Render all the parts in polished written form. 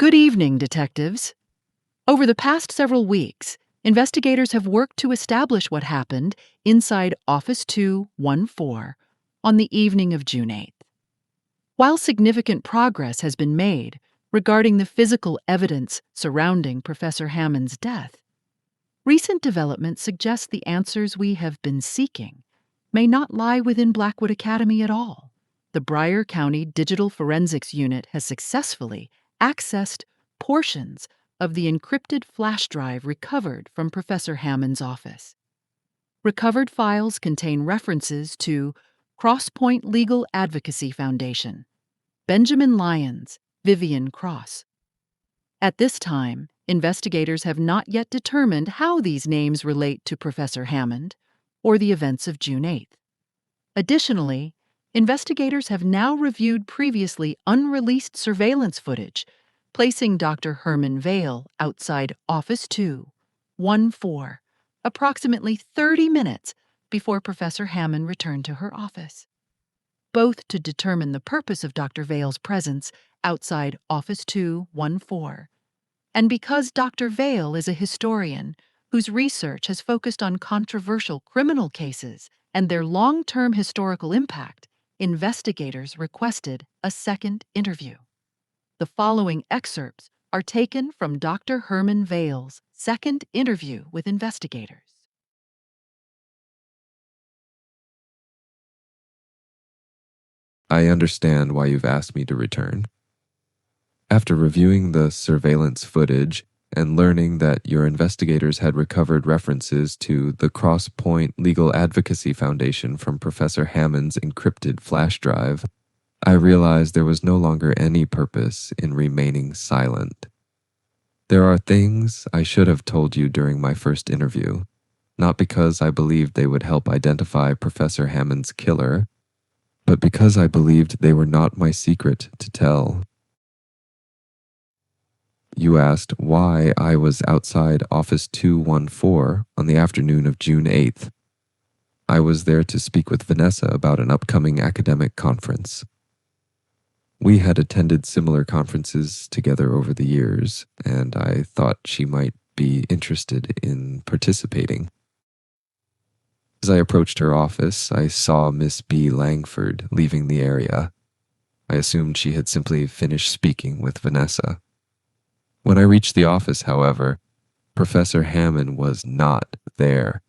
Good evening, detectives. Over the past several weeks, investigators have worked to establish what happened inside Office 214 on the evening of June 8th. While significant progress has been made regarding the physical evidence surrounding Professor Hammond's death, recent developments suggest the answers we have been seeking may not lie within Blackwood Academy at all. The Broward County Digital Forensics Unit has successfully accessed portions of the encrypted flash drive recovered from Professor Hammond's office. Recovered files contain references to Crosspoint Legal Advocacy Foundation, Benjamin Lyons, Vivian Cross. At this time, investigators have not yet determined how these names relate to Professor Hammond or the events of June 8th. Additionally, investigators have now reviewed previously unreleased surveillance footage, placing Dr. Herman Vale outside Office 214, approximately 30 minutes before Professor Hammond returned to her office, both to determine the purpose of Dr. Vale's presence outside Office 214, and because Dr. Vale is a historian whose research has focused on controversial criminal cases and their long-term historical impact, investigators requested a second interview. The following excerpts are taken from Dr. Herman Vale's second interview with investigators. I understand why you've asked me to return. After reviewing the surveillance footage and learning that your investigators had recovered references to the Crosspoint Legal Advocacy Foundation from Professor Hammond's encrypted flash drive, I realized there was no longer any purpose in remaining silent. There are things I should have told you during my first interview, not because I believed they would help identify Professor Hammond's killer, but because I believed they were not my secret to tell. You asked why I was outside Office 214 on the afternoon of June 8th. I was there to speak with Vanessa about an upcoming academic conference. We had attended similar conferences together over the years, and I thought she might be interested in participating. As I approached her office, I saw Miss B. Langford leaving the area. I assumed she had simply finished speaking with Vanessa. When I reached the office, however, Professor Hammond was not there.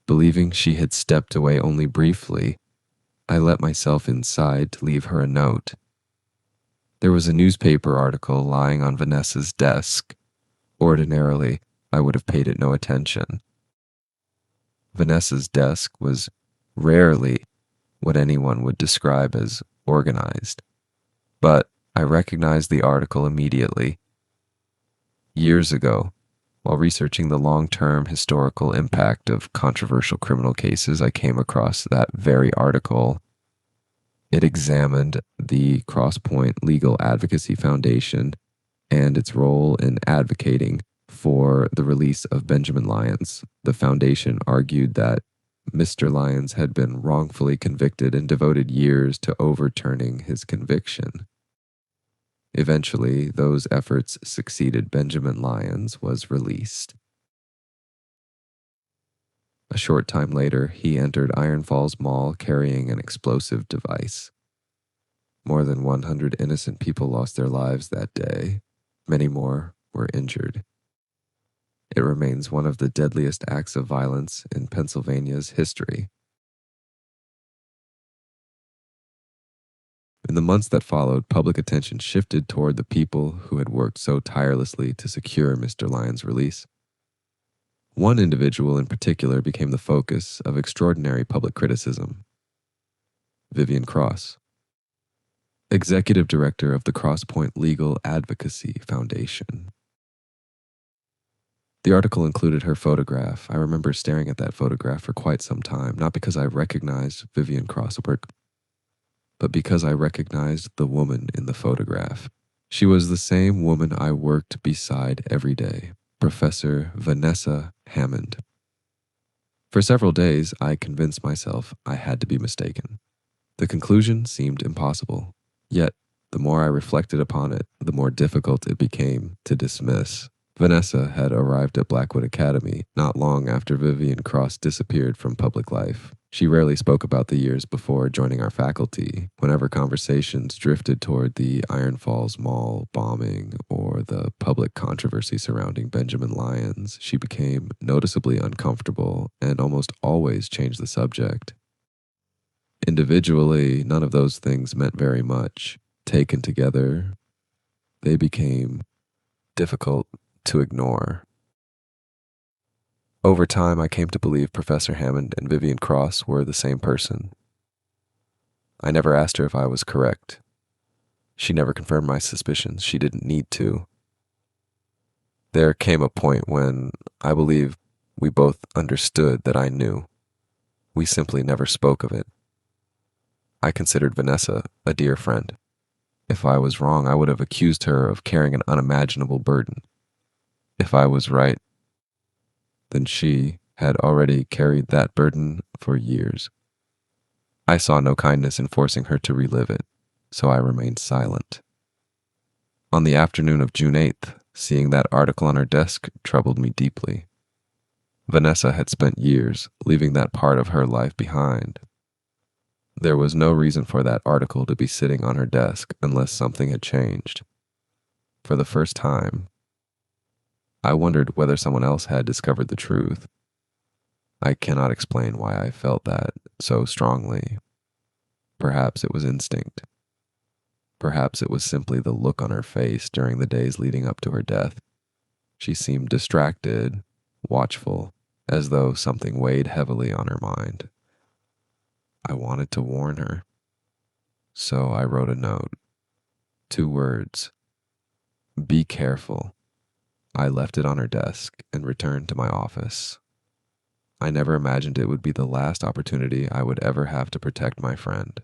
Believing she had stepped away only briefly, I let myself inside to leave her a note. There was a newspaper article lying on Vanessa's desk. Ordinarily, I would have paid it no attention. Vanessa's desk was rarely what anyone would describe as organized, but I recognized the article immediately. Years ago, while researching the long-term historical impact of controversial criminal cases, I came across that very article. It examined the Crosspoint Legal Advocacy Foundation and its role in advocating for the release of Benjamin Lyons. The foundation argued that Mr. Lyons had been wrongfully convicted and devoted years to overturning his conviction. Eventually, those efforts succeeded. Benjamin Lyons was released. A short time later, he entered Iron Falls Mall carrying an explosive device. More than 100 innocent people lost their lives that day. Many more were injured. It remains one of the deadliest acts of violence in Pennsylvania's history. In the months that followed, public attention shifted toward the people who had worked so tirelessly to secure Mr. Lyons' release. One individual in particular became the focus of extraordinary public criticism: Vivian Cross, executive director of the Crosspoint Legal Advocacy Foundation. The article included her photograph. I remember staring at that photograph for quite some time, not because I recognized Vivian Cross' work, but because I recognized the woman in the photograph. She was the same woman I worked beside every day, Professor Vanessa Hammond. For several days, I convinced myself I had to be mistaken. The conclusion seemed impossible, yet The more I reflected upon it, the more difficult it became to dismiss. Vanessa had arrived at Blackwood Academy not long after Vivian Cross disappeared from public life. She rarely spoke about the years before joining our faculty. Whenever conversations drifted toward the Iron Falls Mall bombing or the public controversy surrounding Benjamin Lyons, she became noticeably uncomfortable and almost always changed the subject. Individually, none of those things meant very much. Taken together, they became difficult to ignore. Over time, I came to believe Professor Hammond and Vivian Cross were the same person. I never asked her if I was correct. She never confirmed my suspicions. She didn't need to. There came a point when I believe we both understood that I knew. We simply never spoke of it. I considered Vanessa a dear friend. If I was wrong, I would have accused her of carrying an unimaginable burden. If I was right, then she had already carried that burden for years. I saw no kindness in forcing her to relive it, so I remained silent. On the afternoon of June 8th, seeing that article on her desk troubled me deeply. Vanessa had spent years leaving that part of her life behind. There was no reason for that article to be sitting on her desk unless something had changed. For the first time, I wondered whether someone else had discovered the truth. I cannot explain why I felt that so strongly. Perhaps it was instinct. Perhaps it was simply the look on her face during the days leading up to her death. She seemed distracted, watchful, as though something weighed heavily on her mind. I wanted to warn her. So I wrote a note. 2 words. Be careful. I left it on her desk and returned to my office. I never imagined it would be the last opportunity I would ever have to protect my friend.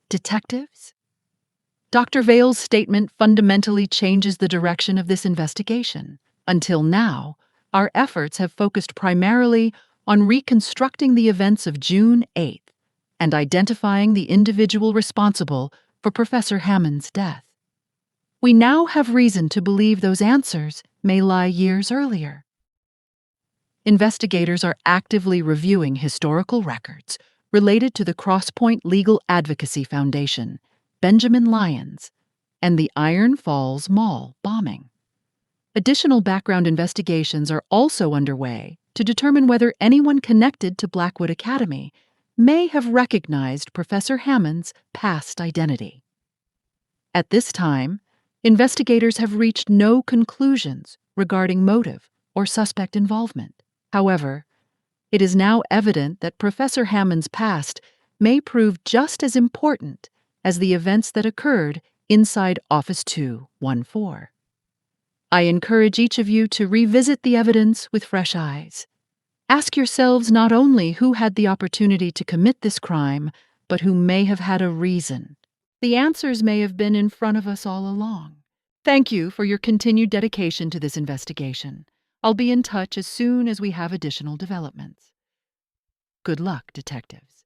Detectives? Dr. Vale's statement fundamentally changes the direction of this investigation. Until now, our efforts have focused primarily on reconstructing the events of June 8th and identifying the individual responsible for Professor Hammond's death. We now have reason to believe those answers may lie years earlier. Investigators are actively reviewing historical records related to the Crosspoint Legal Advocacy Foundation, Benjamin Lyons, and the Iron Falls Mall bombing. Additional background investigations are also underway to determine whether anyone connected to Blackwood Academy may have recognized Professor Hammond's past identity. At this time, investigators have reached no conclusions regarding motive or suspect involvement. However, it is now evident that Professor Hammond's past may prove just as important as the events that occurred inside Office 214. I encourage each of you to revisit the evidence with fresh eyes. Ask yourselves not only who had the opportunity to commit this crime, but who may have had a reason. The answers may have been in front of us all along. Thank you for your continued dedication to this investigation. I'll be in touch as soon as we have additional developments. Good luck, detectives.